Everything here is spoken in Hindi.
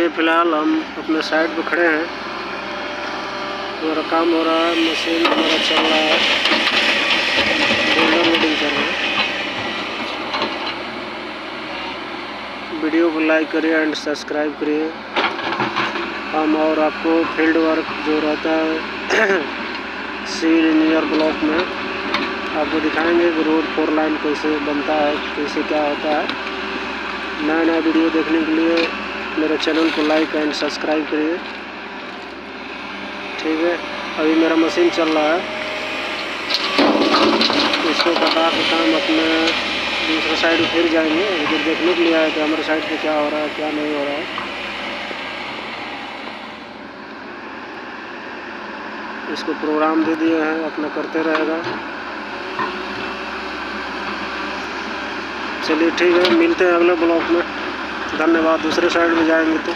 देखिए फ़िलहाल हम अपने साइड पे खड़े हैं, हमारा काम हो रहा है, मशीन हमारा चल रहा है, फोल्डर लोडिंग कर रहे हैं। वीडियो को लाइक करिए एंड सब्सक्राइब करिए। हम और आपको फील्ड वर्क जो रहता है सिविल इंजीनियर ब्लॉक में आपको दिखाएंगे कि रोड 4 लाइन कैसे बनता है, कैसे क्या होता है। नया नया वीडियो देखने के लिए मेरे चैनल को लाइक एंड सब्सक्राइब करिए। ठीक है, अभी मेरा मशीन चल रहा है, इसको कटा के हम अपने दूसरे साइड फिर जाएंगे। इधर देखने के लिए आए कि हमारे साइड पे क्या हो रहा है, क्या नहीं हो रहा है। इसको प्रोग्राम दे दिए हैं, अपना करते रहेगा। चलिए ठीक है, मिलते हैं अगले ब्लॉक में। धन्यवाद। दूसरे साइड में जाएंगे तो